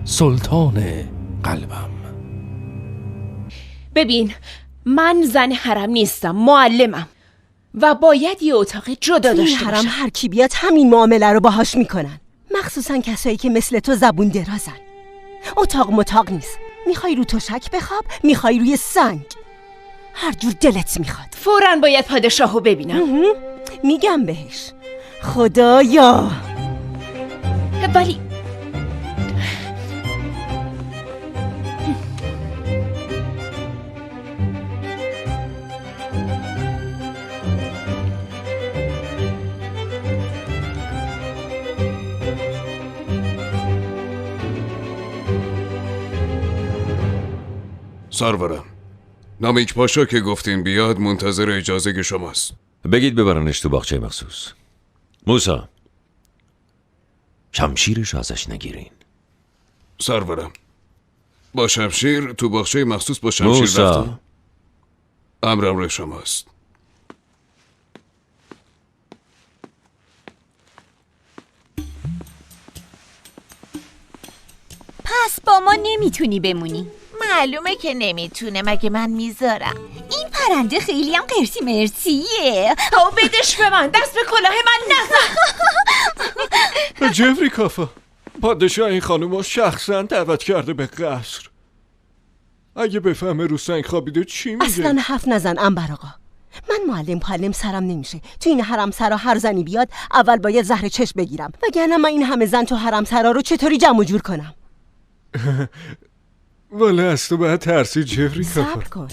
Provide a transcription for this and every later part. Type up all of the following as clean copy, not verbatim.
سلطان قلبم. ببین، من زن حرم نیستم، معلمم و باید یه اتاق جدا داشته باشم. حرم هر کی بیاد همین معامله رو باهاش میکنن، مخصوصا کسایی که مثل تو زبون درازن. اتاق متاق نیست، میخوای رو تشک بخواب، میخوای روی سنگ، هر جور دلت میخواد. فوراً باید پادشاهو ببینم. میگم بهش خدایا. ولی سرورم، نامیک پاشا که گفتین بیاد منتظر اجازه شماست. بگید ببرنش تو باغچه مخصوص. موسی، شمشیرش ازش نگیرین. سرورم، با شمشیر تو باغچه مخصوص با شمشیر رفتم. امر شماست. پس با ما نمیتونی بمونی. معلومه که نمیتونه، مگه من میذارم؟ این پرنده خیلی هم قرصی مرسیه. او بدش به من، دست به کلاه من نزن. جفری کافا، پادشاه این خانومو شخصا دعوت کرده به قصر. اگه بفهمه رو سنگ خوابیده چی میگه؟ اصلا حرف نزن انبر آقا. من معلم سرم نمیشه. تو این حرم سرا هر زنی بیاد اول باید زهر چشم بگیرم، وگرنه من این همه زن تو حرم سرا رو چطوری جمع جور کنم؟ والا از تو باید ترسی جفری کافا. صبر کن،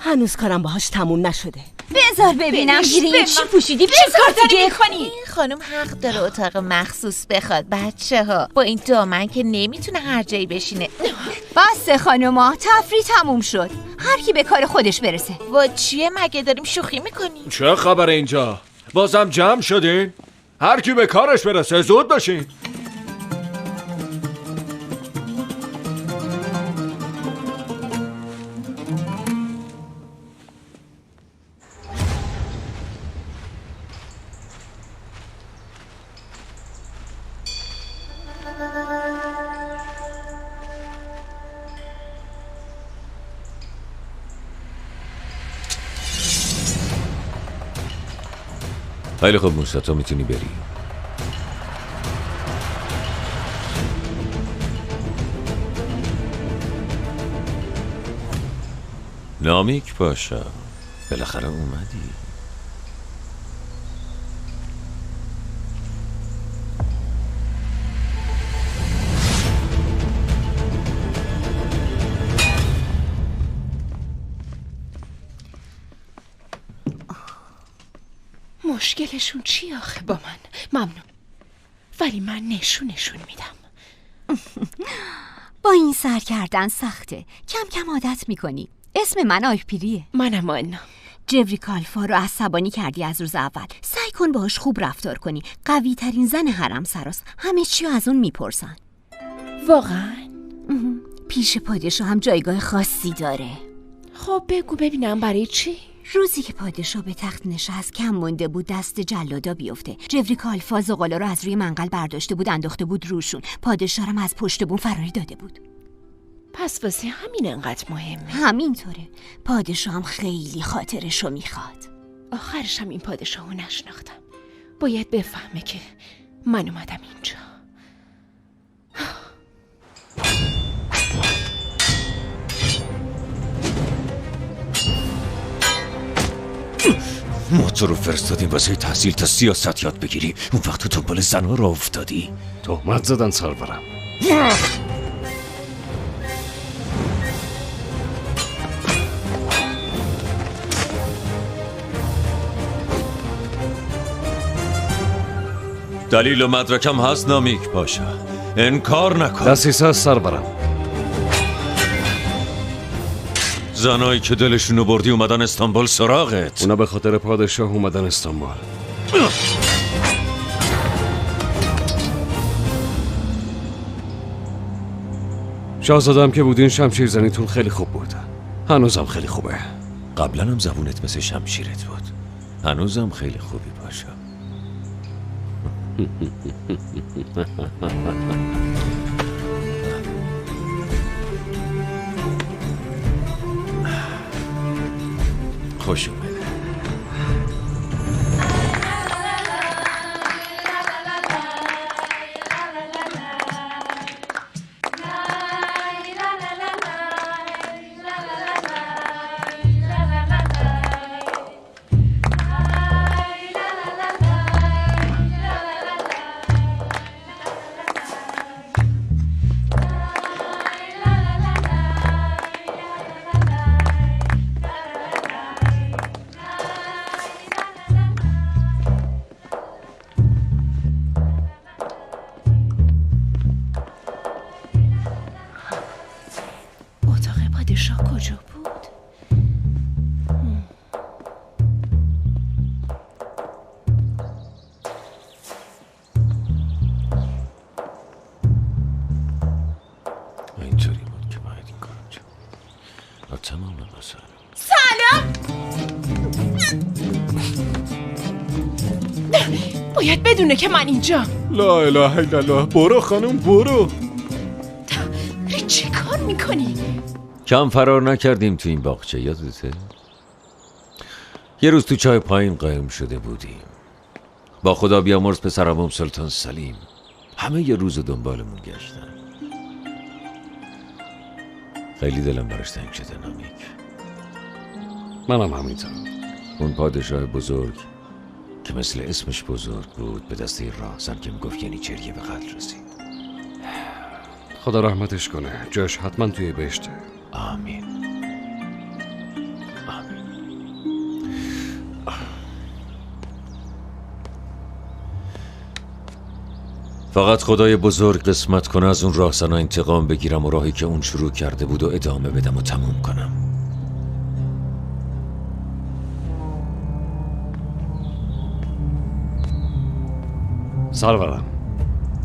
هنوز کارم باهاش تموم نشده. بذار ببینم گیره چی پوشیدی. چه کار داری میکنی؟ این خانم حق داره اتاق مخصوص بخواد. بچه ها با این دامن که نمیتونه هر جایی بشینه. بس خانوما، تفریح تموم شد، هر کی به کار خودش برسه. و چیه مگه داریم شوخی میکنیم؟ چه خبر اینجا؟ بازم جمع شدین؟ هر کی به کارش برسه، زود باشین. خیلی خوب موسی، تو میتونی بری. نامیک پاشا، بالاخره اومدی. مشکلشون چی آخه با من؟ ممنون، ولی من نشونشون میدم. با این سر کردن سخته، کم کم عادت میکنی. اسم من آیپیریه. منم آنا. جفری کالفا رو عصبانی کردی از روز اول. سعی کن باهاش خوب رفتار کنی. قوی ترین زن حرم سراست، همه چی از اون میپرسن. واقعا؟ پیش پادشاه هم جایگاه خاصی داره. خب بگو ببینم برای چی؟ روزی که پادشاه به تخت نشست کم مونده بود دست جلادا بیفته. جفری کالفا زغالا رو از روی منقل برداشته بود، انداخته بود روشون. پادشاه هم از پشت بون فراری داده بود. پس واسه همین انقدر مهمه؟ همینطوره. پادشاه هم خیلی خاطرشو میخواد. آخرش هم این پادشاهو نشناختم. باید بفهمه که من اومدم اینجا. ما تو رو فرستادیم واسه تحصیل تا سیاست یاد بگیری، اون وقت تو دنبال زنها را افتادی. تهمت زدن سرورم. دلیل و مدرکم هست نامیک پاشا، انکار نکن. دستیسه هست سرورم. زنایی که دلشونو بردی اومدن استانبول سراغت. اونا به خاطر پادشاه اومدن استانبول. شاهزادم که بودین شمشیر زنیتون خیلی خوب بود، هنوزم خیلی خوبه. قبلا هم زبونت مثل شمشیرت بود، هنوزم خیلی خوبی پاشا. خوش اومده. باید بدونه که من اینجا. لا اله الا الله. برو خانم برو. چی کار میکنی؟ کم فرار نکردیم تو این باغچه، یادته؟ یه روز تو چای پایین قایم شده بودیم با خدا بیامرز پسرم سلطان سلیم. همه یه روز دنبالمون گشتن. خیلی دلم براش تنگ شده نامیک. منم همینطور. اون پادشاه بزرگ که مثل اسمش بزرگ بود به دسته راهزن که میگفت ینیچریه به قتل رسید. خدا رحمتش کنه. جاش حتما توی بهشته. آمین. فقط خدای بزرگ قسمت کنه از اون راهزن انتقام بگیرم و راهی که اون شروع کرده بود و ادامه بدم و تموم کنم. سرورم،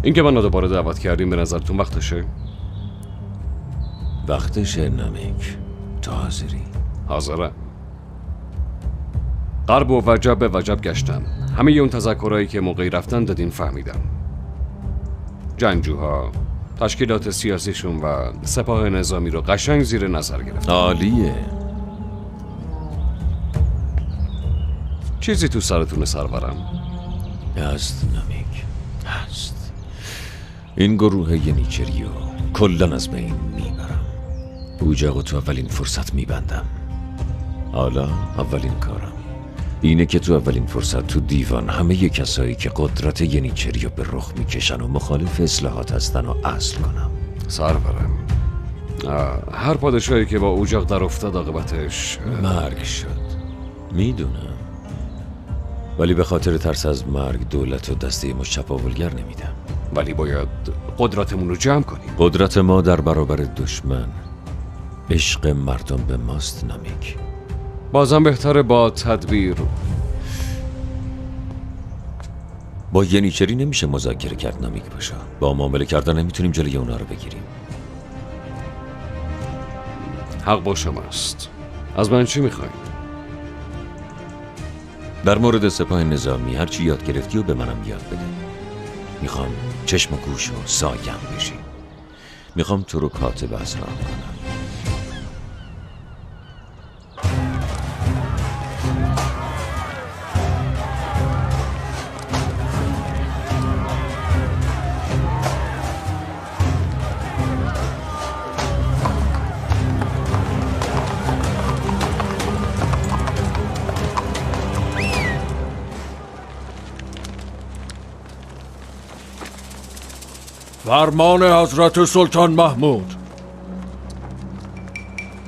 این که منو دوباره دعوت کردیم به نظرتون وقتشه؟ وقتشه نمیک. تو حاضری؟ حاضرم. غرب و وجب به وجب گشتم. همه اون تذکرهایی که موقعی رفتن دادین فهمیدم. جنگجوها، تشکیلات سیاسیشون و سپاه نظامی رو قشنگ زیر نظر گرفتم. عالیه. چیزی تو سرتونه سرورم؟ هست نمیک، هست. این گروه ینیچریو کلن از بین میبرم. اوجاقو تو اولین فرصت میبندم. حالا اولین کارم اینه که تو اولین فرصت تو دیوان همه کسایی که قدرت ینیچریو به رخ میکشن و مخالف اصلاحات هستن و اصل کنم. سرورم، هر پادشاهی که با اوجاق در افتاد عاقبتش مرگ شد. میدونم، ولی به خاطر ترس از مرگ دولت و دسته مشچپاولگر نمیدم. ولی باید قدرتمون رو جمع کنیم. قدرت ما در برابر دشمن عشق مردم به ماست نمیک. بازم بهتره با تدبیر. با ینیچری نمیشه مذاکره کرد نمیک پاشا. با معامله کردن نمیتونیم جلوی اونا رو بگیریم. حق با شماست. از من چی میخواین؟ در مورد سپاه نظامی هرچی یاد گرفتی و به منم یاد بده. میخوام چشم و گوش و سایم بشی. میخوام تو رو کاتب اسرار کنم. فرمان حضرت سلطان محمود.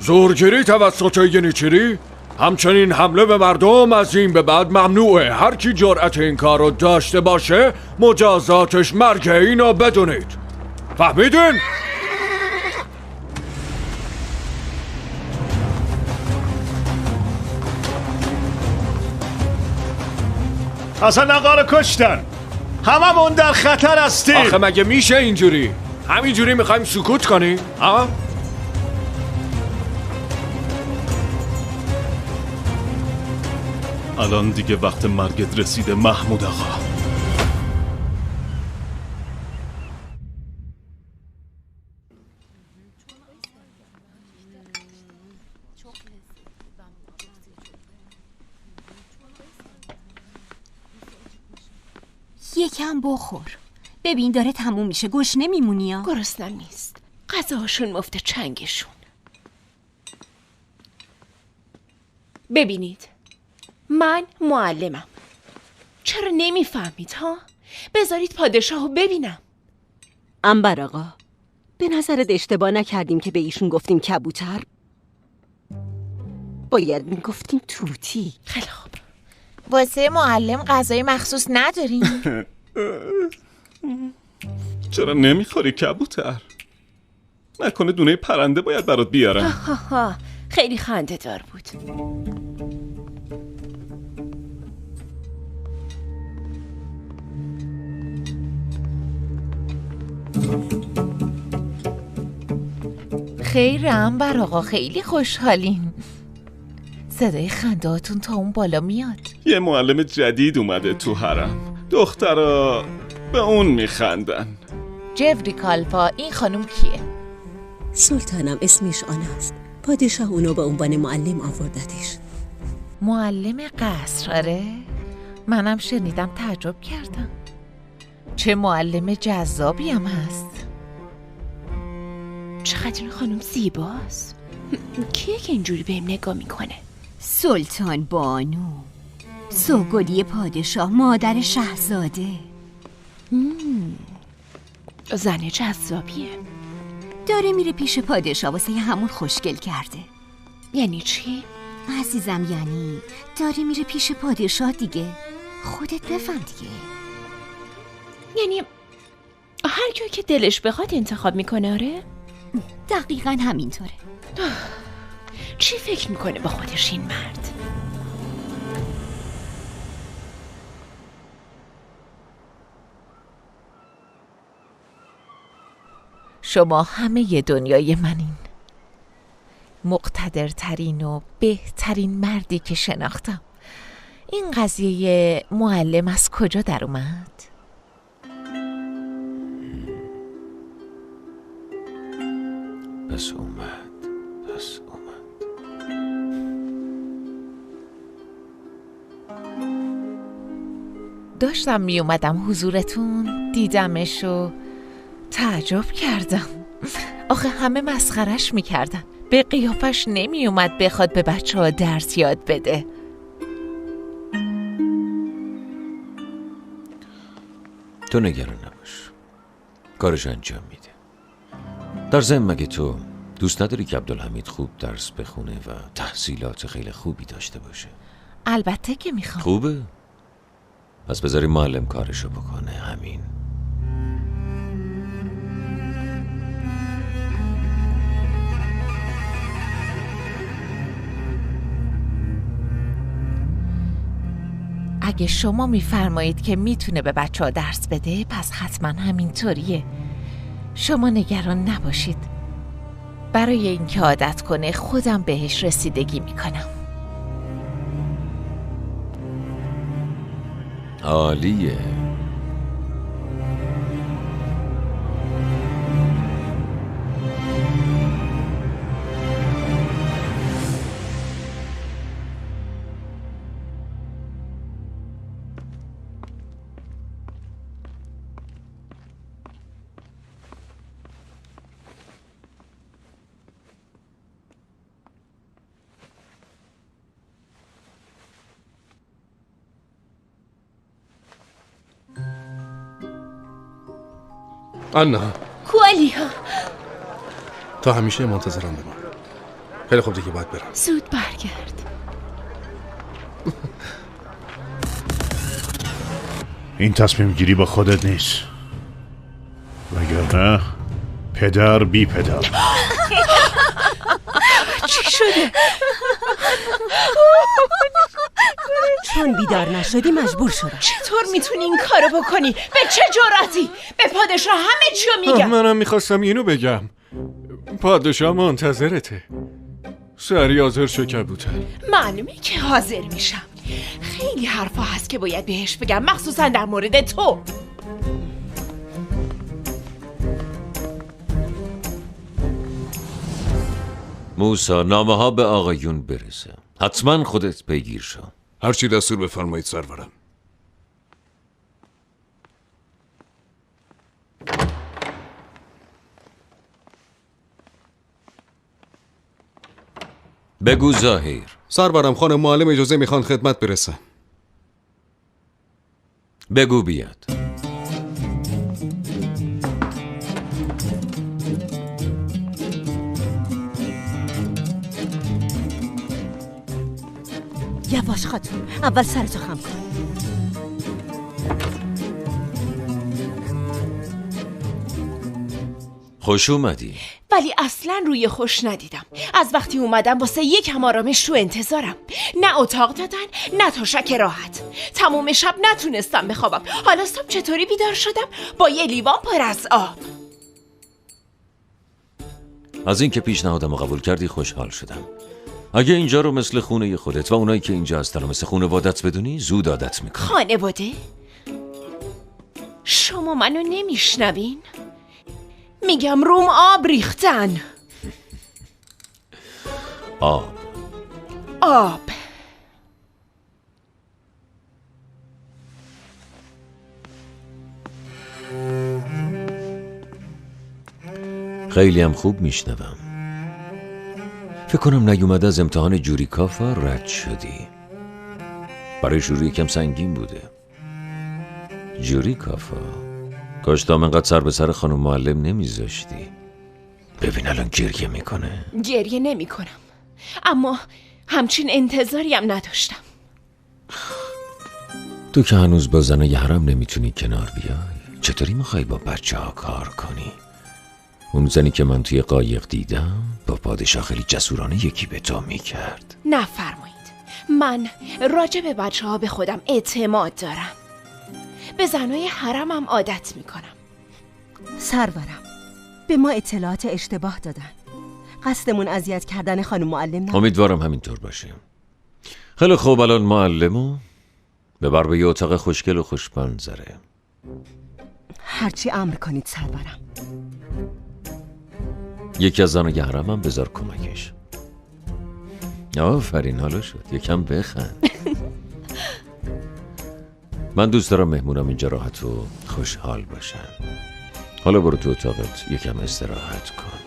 زورگیری توسط ینیچری، همچنین حمله به مردم از این به بعد ممنوعه. هر کی جرأت این کار رو داشته باشه مجازاتش مرگه. اینو بدونید. فهمیدین؟ حسن آقا رو کشتن. هممون در خطر هستیم. آخه مگه میشه اینجوری؟ همینجوری میخوایم سکوت کنیم؟ ها؟ الان دیگه وقت مرگت رسیده محمود آقا. یکم بخور. ببین داره تموم میشه، گشنه میمونی ها. گرسنم نیست. غذاهاشون مفته چنگشون. ببینید من معلمم. چرا نمیفهمید ها؟ بذارید پادشاهو ببینم. عنبر آقا، به نظرت اشتباه نکردیم که به ایشون گفتیم کبوتر؟ باید میگفتیم توتی. خیلی خوب. واسه معلم غذای مخصوص نداریم؟ چرا نمیخوری کبوتر؟ نکنه دونه پرنده باید برات بیارم. خیلی خنده دار بود. خیر عنبر آقا، خیلی خوشحالین. صدای خندهاتون تا اون بالا میاد. یه معلم جدید اومده تو حرم. دخترا به اون میخندن. جفری کالفا، این خانم کیه؟ سلطانم، اسمش آن است. پادشاه اونو به عنوان معلم آوردتش. معلم قصر؟ آره منم شنیدم، تعجب کردم. چه معلم جذابی هم هست. چقدر این خانم زیباست. کیه که اینجوری بهم نگاه میکنه؟ سلطان بانو، سوگلی پادشاه، مادر شاهزاده. زن جذابیه. داره میره پیش پادشاه واسه همون خوشگل کرده. یعنی چی؟ عزیزم یعنی داره میره پیش پادشاه دیگه. خودت بفهم دیگه. یعنی هر جایی که دلش بخواد انتخاب میکنه؟ آره؟ دقیقاً همینطوره. چی فکر میکنه با خودش این مرد؟ شما همه ی دنیای منین. مقتدرترین و بهترین مردی که شناختم. این قضیه معلم از کجا در اومد؟ پس اومد. داشتم می اومدم حضورتون، دیدمش و تعجب کردم. آخه همه مسخرش میکردن. به قیافش نمی اومد بخواد به بچه ها درس یاد بده. تو نگران نباش، کارش انجام میده. در ضمن مگه تو دوست نداری که عبدالحمید خوب درس بخونه و تحصیلات خیلی خوبی داشته باشه؟ البته که میخوام. خوبه؟ پس بذاری معلم کارشو بکنه. همین. اگه شما میفرمایید که میتونه به بچه ها درس بده، پس حتما همینطوریه. شما نگران نباشید. برای اینکه عادت کنه خودم بهش رسیدگی میکنم. عالیه. آنا، کوالیها، تا همیشه منتظرم بمان. خیلی خوب دیگه باید برم. زود برگرد. این تصمیم گیری با خودت نیست، وگرنه پدر بی پدر. چی شده؟ چون بیدار نشدی مجبور شدم. چطور میتونی این کارو بکنی؟ به چه جرأتی؟ به پادشاه همه چیو میگم. منم میخواستم اینو بگم. پادشاه منتظرته. سری حاضر شو کبوتر. معلومه که حاضر میشم. خیلی حرفا هست که باید بهش بگم، مخصوصا در مورد تو. موسی، نامه ها به آقایون برسه. حتما خودت پیگیر شو. هرچی دستور بفرمایید سرورم. بگو ظاهر. سرورم، خانم معلم اجازه میخوان خدمت برسن. بگو بیاد. یواش خاتون، اول سرتو خم کن. خوش اومدی. ولی اصلا روی خوش ندیدم. از وقتی اومدم واسه یکم آرامش تو انتظارم. نه اتاق دادن، نه تشک راحت. تموم شب نتونستم بخوابم. حالا صبح چطوری بیدار شدم؟ با یه لیوان پر از آب. از این که پیشنهادمو قبول کردی خوشحال شدم. اگه اینجا رو مثل خونه خودت و اونایی که اینجا هستن مثل خانوادت بدونی، زود عادت میکنی. خانواده؟ شما منو نمیشنوین؟ میگم روم آب ریختن. آب. خیلی هم خوب میشنوم. فکر کنم نیومده از امتحان جوریکافا رد شدی. برای شروع یکم سنگین بوده. جوریکافا، کاش تا انقدر سر به سر خانم معلم نمیذاشتی. ببین الان گریه میکنه. گریه نمی کنم، اما همچین انتظاری هم نداشتم. تو که هنوز با زنای حرم نمیتونی کنار بیای، چطوری میخوای با بچه ها کار کنی؟ اون زنی که من توی قایق دیدم با پادشاه خیلی جسورانه یکی به تو میکرد. نفرمایید. من راجع به بچه ها به خودم اعتماد دارم. به زنای حرمم عادت میکنم. سرورم، به ما اطلاعات اشتباه دادن. قصدمون اذیت کردن خانم معلم نبود. امیدوارم همینطور باشه. خیلی خوب، الان معلمو ببر به یه اتاق خوشگل و خوشمنظره. هرچی امر کنید سرورم. یکی از زنای حرمم بذار کمکش. آفرین، حالا شد. یکم بخند. من دوست دارم مهمونم اینجا راحت و خوشحال باشن. حالا برو تو اتاقت یکم استراحت کن.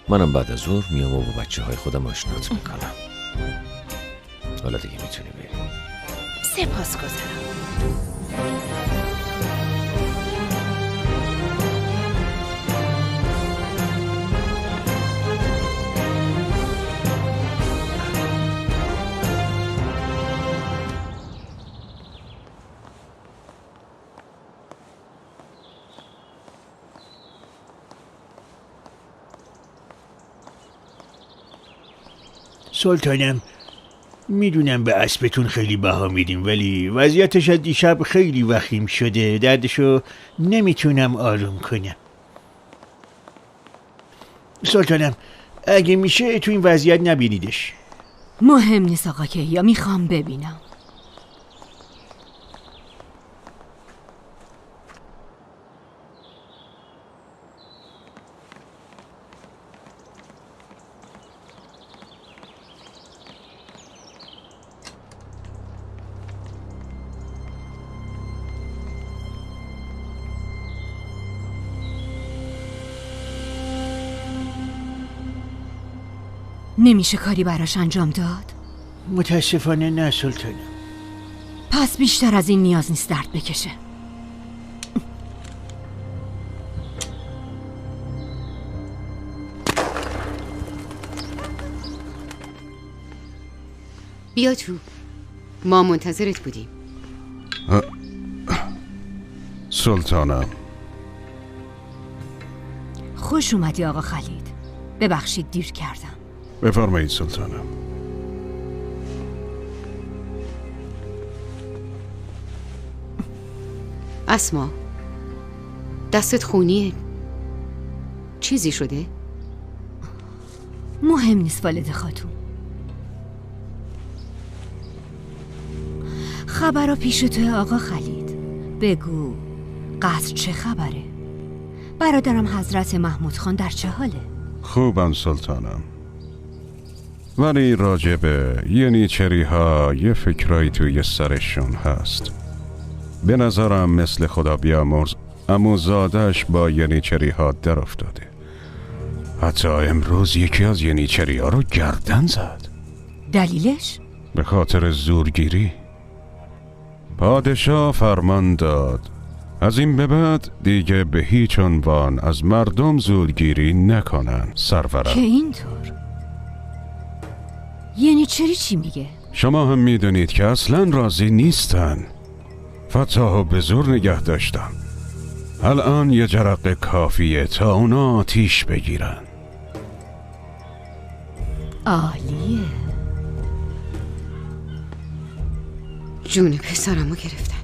منم بعد از ظهر میام و با بچه های خودم آشنات میکنم. حالا دیگه میتونی بری. سپاسگزارم. سلطانم، میدونم به اسبتون خیلی بها میدیم، ولی وضعیتش از دیشب خیلی وخیم شده. دردشو نمیتونم آروم کنم. سلطانم، اگه میشه تو این وضعیت نبینیدش. مهم نیست آقا که یا میخوام ببینم. نمیشه کاری براش انجام داد؟ متاسفانه نه سلطانم. پس بیشتر از این نیاز نیست درد بکشه. بیا تو، ما منتظرت بودیم. سلطانم، خوش اومدی آقا خالد. ببخشید دیر کردم. بفرمایید سلطانم. اسما، دستت خونیه. چیزی شده؟ مهم نیست والد خاتون. خبرها پیش توی آقا خالد. بگو قصر چه خبره؟ برادرم حضرت محمود خان در چه حاله؟ خوبن سلطانم، ولی راجع به ینیچری ها یه فکرایی توی سرشون هست. به نظرم مثل خدا بیامرز عموزادش با ینیچری ها در افتاده. حتی امروز یکی از ینیچری ها رو گردن زد. دلیلش؟ به خاطر زورگیری. پادشاه فرمان داد از این به بعد دیگه به هیچ عنوان از مردم زورگیری نکنن سرورم. که اینطور؟ ینیچری چی میگه؟ شما هم میدونید که اصلا راضی نیستن. فتاحو به زور نگه داشتم. الان یه جرقه کافیه تا اونا آتیش بگیرن. عالیه. جون پسرمو گرفتن.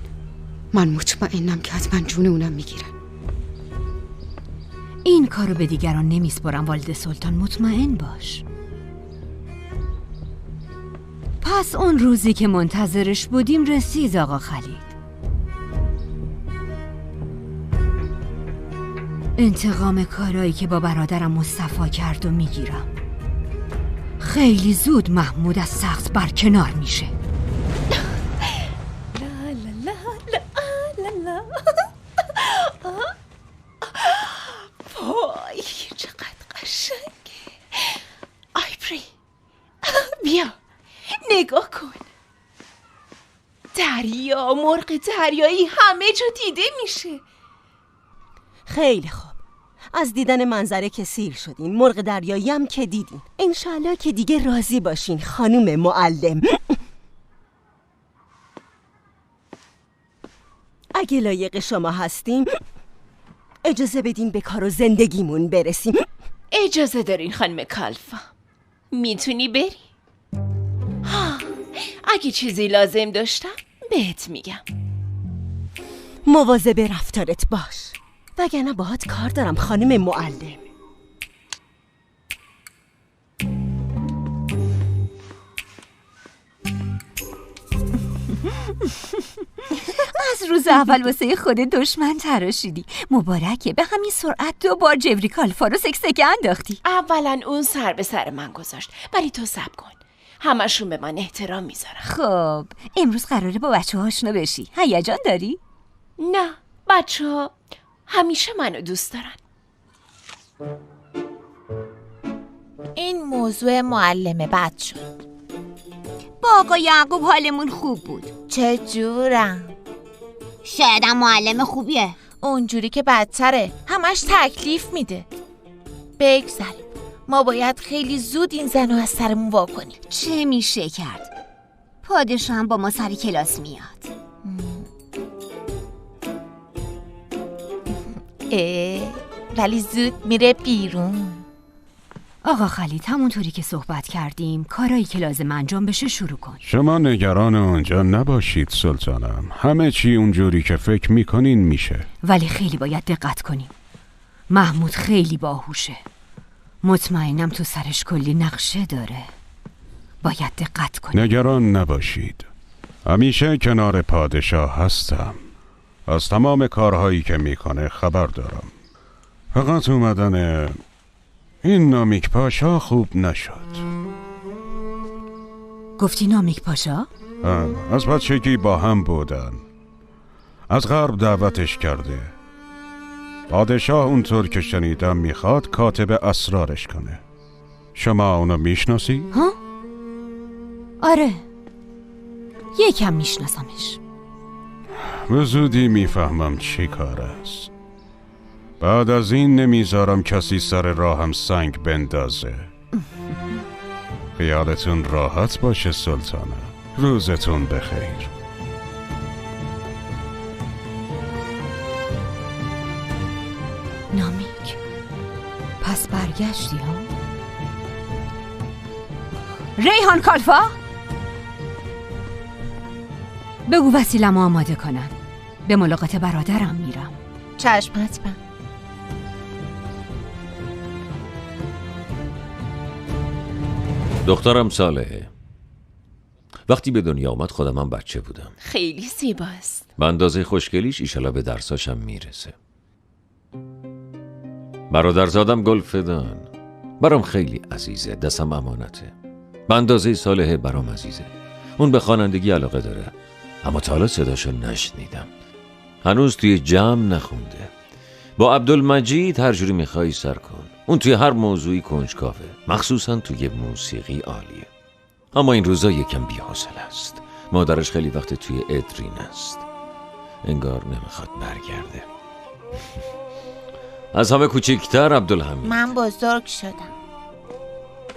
من مطمئنم که حتما جون اونم میگیرن. این کارو به دیگران نمیسپارم والد سلطان، مطمئن باش. پس اون روزی که منتظرش بودیم رسید آقا خلید. انتقام کارایی که با برادرم مصطفی کرد و میگیرم. خیلی زود محمود از سقف برکنار میشه. وای چقدر قشنگه. آیبری بیا نگاه کن. دریا، مرغ دریایی همه جا دیده میشه. خیلی خوب. از دیدن منظره که سیر شدین. مرغ دریایی هم که دیدین. انشالله که دیگه راضی باشین خانوم معلم. اگه لایق شما هستیم اجازه بدین به کار و زندگیمون برسیم. اجازه دارین خانم کالفا. میتونی بری؟ اگه چیزی لازم داشتم بهت میگم. مواظب رفتارت باش، وگرنه باهات کار دارم خانم معلم. از روز اول واسه خود دشمن تراشیدی. مبارکه، به همین سرعت 2 بار جبری کالفا رو سکسکه انداختی. اولا اون سر به سر من گذاشت، ولی تو صبر کن. همشون به من احترام میذارن. خب امروز قراره با بچه ها آشنا بشی. هیجان داری؟ نه، بچه ها همیشه منو دوست دارن. این موضوع معلم بد شد. با آقا یعقوب حالمون خوب بود. چه جورم؟ شایدم معلم خوبیه. اونجوری که بدتره، همش تکلیف میده. بگذاریم، ما باید خیلی زود این زن رو از سرمون وا کنیم. چه میشه کرد؟ پادشاه هم با ما سر کلاس میاد. ولی زود میره بیرون. آقا خلید، همونطوری که صحبت کردیم کارایی که لازم انجام بشه شروع کن. شما نگران اونجا نباشید سلطانم. همه چی اونجوری که فکر میکنین میشه. ولی خیلی باید دقت کنیم. محمود خیلی باهوشه. مطمئنم تو سرش کلی نقشه داره. باید دقت کنیم. نگران نباشید. همیشه کنار پادشاه هستم. از تمام کارهایی که میکنه خبر دارم. فقط اومدن این نامیک پاشا خوب نشد. گفتی نامیک پاشا؟ از بچگی با هم بودن. از غرب دعوتش کرده. پادشاه اونطور که شنیدم میخواد کاتب اسرارش کنه. شما اونو میشناسی؟ ها؟ آره، یکم میشناسمش. به زودی میفهمم چی کار است. بعد از این نمیذارم کسی سر راهم سنگ بندازه. خیالتون راحت باشه سلطانه. روزتون بخیر. نامیک، پس برگشتی ها؟ ریحان کالفا، بگو وسیله‌مو آماده کنن. به ملاقات برادرم میرم. چشم حتما. دخترم صالحه. وقتی به دنیا آمد خودم هم بچه بودم. خیلی زیباست. به اندازه خوشگلیش ایشالا به درساشم میرسه. برادرزادم گلفدان برام خیلی عزیزه، دستم امانته. به اندازه صالحه برام عزیزه. اون به خوانندگی علاقه داره، اما تا حالا صداشو نشنیدم. هنوز توی جمع نخونده. با عبدالمجید هر جوری میخوای سر کن. اون توی هر موضوعی کنجکاوه، مخصوصا توی موسیقی عالیه. اما این روزا یکم بی‌حوصله است. مادرش خیلی وقت توی ادرین است، انگار نمیخواد برگرده. از همه کوچکتر عبدالحمید. من بزرگ شدم.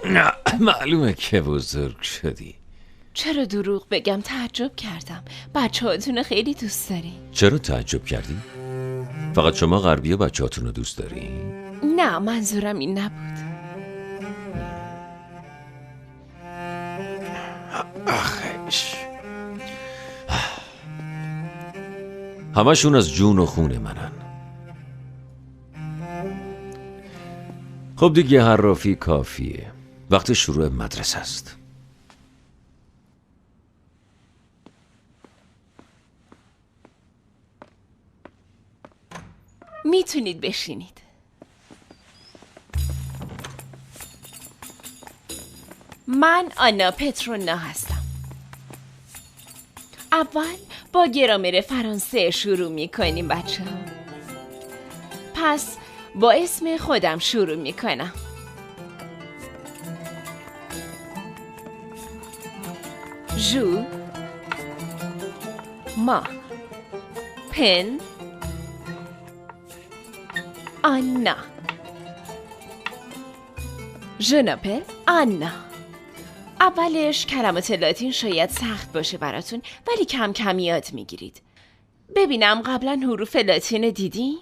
نه معلومه که بزرگ شدی. چرا دروغ بگم؟ تعجب کردم. بچه‌هاتون خیلی دوست داری. چرا تعجب کردی؟ فقط شما غربی و بچه‌هاتون رو دوست داری؟ نه منظورم این نبود. آخش همشون از جون و خون منن. خب دیگه حرافی کافیه، وقت شروع مدرسه است. میتونید بشینید. من آنا پترونا هستم. اول با گرامر فرانسه شروع میکنیم بچه ها. پس با اسم خودم شروع میکنم. جو، ما، پن، آنا. ژناپل آنا. اولش کلمات لاتین شاید سخت باشه براتون، ولی کم کم یاد میگیرید. ببینم قبلا حروف لاتین دیدین؟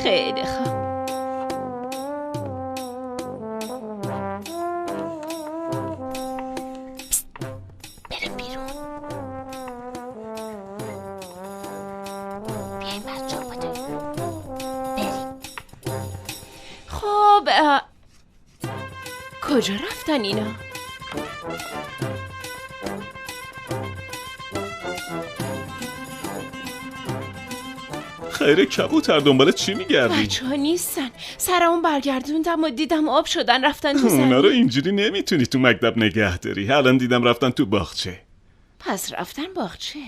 خیلی خوب. بریم بیرون. بیاین بچه ها بریم. خب کجا رفتن اینا؟ خیره کبوتر دنبال چی میگردی؟ بچه ها نیستن. سرمون برگردوندم و دیدم آب شدن رفتن تو زمین. اونا رو اینجوری نمیتونی تو مکتب نگه داری. الان دیدم رفتن تو باغچه. پس رفتن باغچه.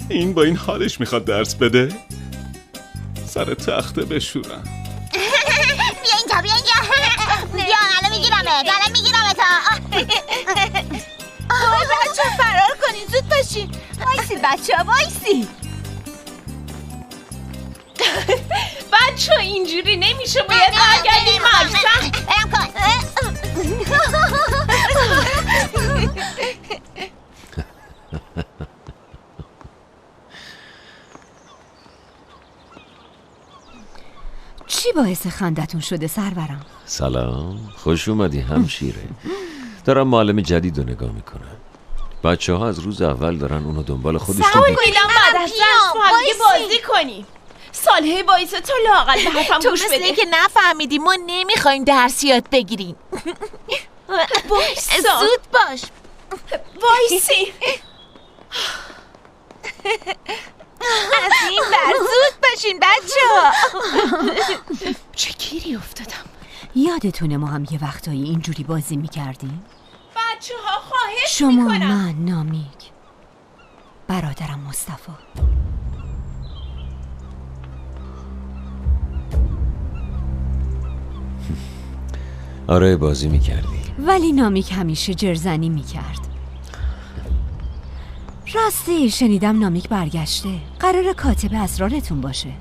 این با این حالش میخواد درس بده؟ سر تخته بشورم. بیا اینجا بیا اینجا. بیا الان میگیرمه تا. وای بچه فرار کنین، زود باشین. وایسی بچه ها وایسی. بچه اینجوری نمیشه، باید برگردیم مکتب. برم کن. چی باعث خندتون شده سرورم؟ سلام، خوش اومدی همشیره. دارم معلم جدید رو نگاه میکنم. بچه ها از روز اول دارن اونو دنبال خودشون سوال میدم بعد از درس با همگه بازی کنیم. سالهای باعث تو لااقل به حرفم گوش بده. تو مثل که نفهمیدیم، ما نمیخوایم درس یاد بگیریم. زود باش. وایسی. از این بر زود باشین بچه ها. چه گیری افتادم. یادتونه ما هم یه وقتایی اینجوری بازی میکردیم؟ بچه ها خواهش شما میکنم. من نامیک، برادرم مصطفی. آره بازی میکردی، ولی نامیک همیشه جرزنی میکرد. راستی شنیدم نامیک برگشته، قرار کاتب اسرارتون باشه.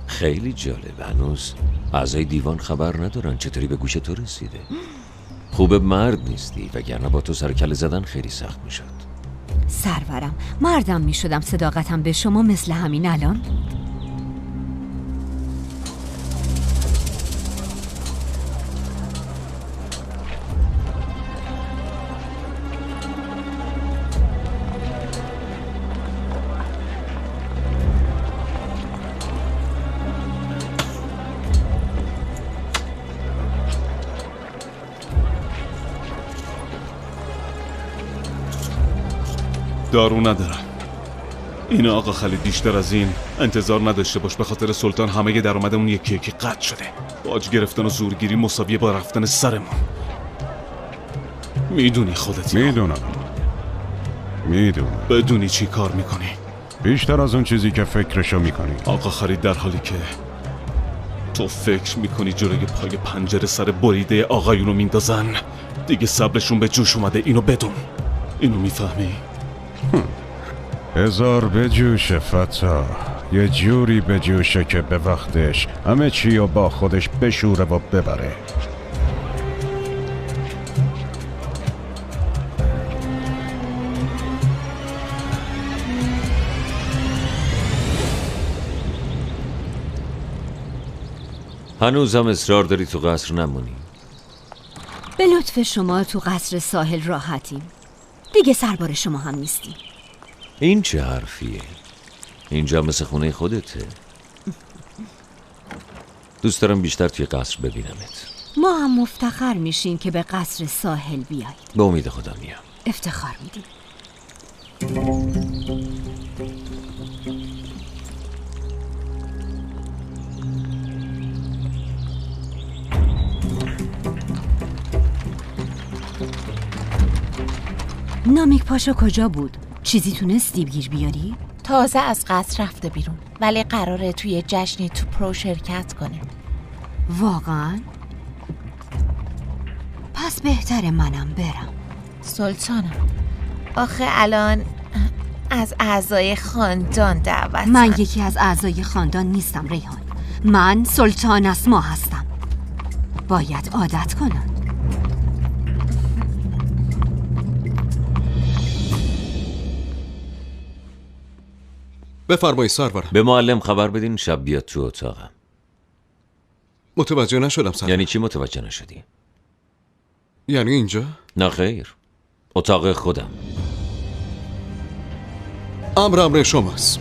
خیلی جالب. هنوز اعضای دیوان خبر ندارن. چطوری به گوش تو رسیده؟ خوب مرد نیستی، وگرنه با تو سرکله زدن خیلی سخت میشد. سرورم، مردم میشدم صداقتم به شما مثل همین الان؟ دارو ندارم. این آقا خیلی بیشتر از این انتظار نداشته باش. به خاطر سلطان همه درآمدمون یکی یکی قطع شده. باج گرفتن و زورگیری مساویه با رفتن سرمون. میدونی خودت. میدونم. بدونی چی کار میکنی؟ بیشتر از اون چیزی که فکرشو میکنی. آقا خرید، در حالی که تو فکر میکنی جلوی پای پنجره سر بریده آقایونو میندازن، دیگه صبرشون به جوش اومده. اینو بدون. اینو میفهمی؟ هزار به جوش فتا، یه جوری به جوشه که به وقتش همه چی رو با خودش بشوره و ببره. هنوز هم اصرار داری تو قصر نمونی؟ به لطف شما تو قصر ساحل راحتیم. دیگه سربار شما هم نیستیم. این چه حرفیه؟ اینجا مثل خونه خودته. دوست دارم بیشتر توی قصر ببینمت. ما هم مفتخر میشیم که به قصر ساحل بیایید. به امید خدا میام. افتخار میدیم. نامیک پاشا کجا بود؟ چیزی تونستی گیر بیاری؟ تازه از قصر رفته بیرون، ولی قراره توی جشنی تو پرو شرکت کنه. واقعا؟ پس بهتره منم برم. سلطانم، آخه الان از اعضای خاندان دعوت. من یکی از اعضای خاندان نیستم ریحان. من سلطان اسما هستم. باید عادت کنم. بفرمایید سرورم. به معلم خبر بدین شب بیاد تو اتاقم. متوجه نشدم سرورم. یعنی چی متوجه نشدی؟ یعنی اینجا؟ نه خیر، اتاق خودم. امر شماست.